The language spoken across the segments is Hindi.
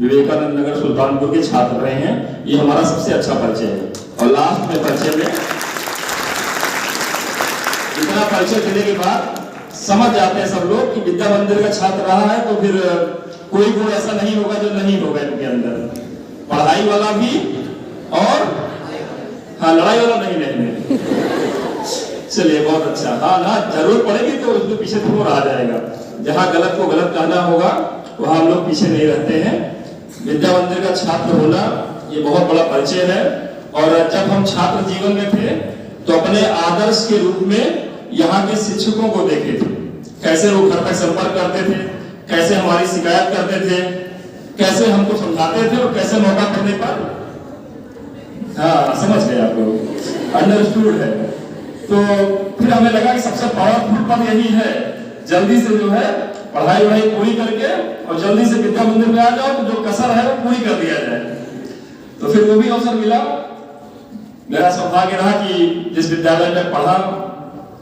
विवेकानंद नगर सुल्तानपुर के छात्र रहे हैं। ये हमारा सबसे अच्छा परिचय है। और लास्ट में परिचय में इतना परिचय देने के बाद समझ जाते हैं सब लोग कि विद्या मंदिर का छात्र रहा है तो फिर कोई गुण ऐसा नहीं होगा जो नहीं होगा इनके अंदर, पढ़ाई वाला भी और हाँ लड़ाई वाला नहीं। चलिए बहुत अच्छा। हाँ ना, जरूर पड़ेगी तो उसके पीछे थोड़ा आ जाएगा। जहाँ गलत को गलत कहना होगा वहाँ हम लोग पीछे नहीं रहते हैं। विद्या मंदिर का छात्र होना ये बहुत बड़ा परिचय है। और जब हम छात्र जीवन में थे तो अपने आदर्श के रूप में यहाँ के शिक्षकों को देखे थे, कैसे वो घर तक संपर्क करते थे, कैसे हमारी शिकायत करते थे, कैसे हमको समझाते थे और कैसे मौका पड़ने पर हाँ समझ गए आप लोग, अंडरस्टूड है। तो फिर हमें लगा कि सबसे पावरफुल पद यही है, जल्दी से जो है पढ़ाई वढ़ाई पूरी करके और जल्दी से विद्या मंदिर में आ जाओ तो जो कसर है वो पूरी कर दिया जाए। तो फिर वो भी अवसर मिला। मेरा सौभाग्य रहा कि जिस विद्यालय में पढ़ा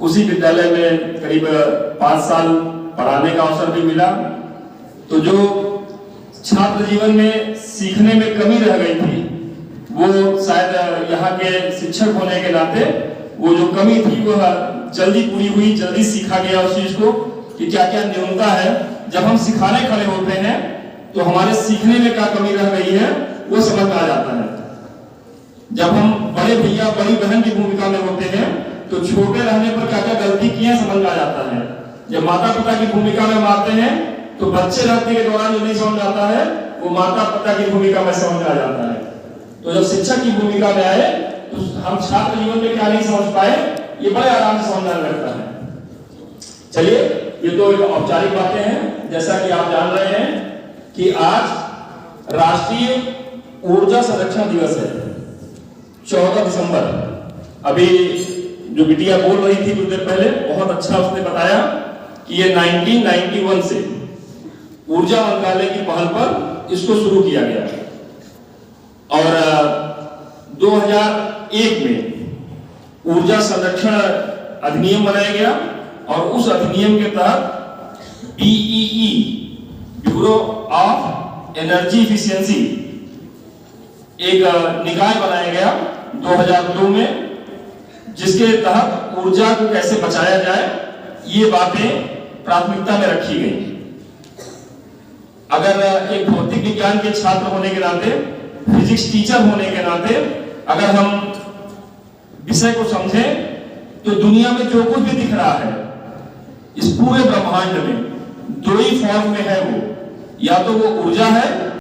उसी विद्यालय में करीब 5 साल पढ़ाने का अवसर भी मिला। तो जो छात्र जीवन में सीखने में कमी रह गई थी वो शायद यहाँ के शिक्षक होने के नाते वो जो कमी थी वह जल्दी पूरी हुई, जल्दी सीखा गया उस चीज को कि क्या क्या न्यूनता है। जब हम सिखाने खड़े होते हैं तो हमारे सीखने में क्या कमी रह गई है वो समझ में आ जाता है। जब हम बड़े भैया बड़ी बहन की भूमिका में होते हैं तो छोटे रहने पर क्या क्या गलती की है समझ में आ जाता है। जब माता पिता की भूमिका में आते हैं तो बच्चे रहने के दौरान जो नहीं समझ आता है वो माता पिता की भूमिका में समझ आ जाता है। तो जब शिक्षक की भूमिका में आए तो हम छात्र जीवन में क्या नहीं समझ पाए ये बड़े आराम से समझने लगता है। चलिए, ये तो एक औपचारिक बातें हैं। जैसा कि आप जान रहे हैं कि आज राष्ट्रीय ऊर्जा संरक्षण दिवस है, 14 दिसंबर। अभी जो बिटिया बोल रही थी कुछ देर पहले, बहुत अच्छा उसने बताया कि ये 1991 से ऊर्जा मंत्रालय की पहल पर इसको शुरू किया गया और 2001 में ऊर्जा संरक्षण अधिनियम बनाया गया और उस अधिनियम के तहत BEE bureau of energy efficiency एक निकाय बनाया गया 2002 में, जिसके तहत ऊर्जा को कैसे बचाया जाए ये बातें प्राथमिकता में रखी गई। अगर एक भौतिक विज्ञान के छात्र होने के नाते, फिजिक्स टीचर होने के नाते अगर हम विषय को समझें तो दुनिया में जो कुछ भी दिख रहा है इस पूरे ब्रह्मांड में दो ही फॉर्म में है, वो या तो वो ऊर्जा है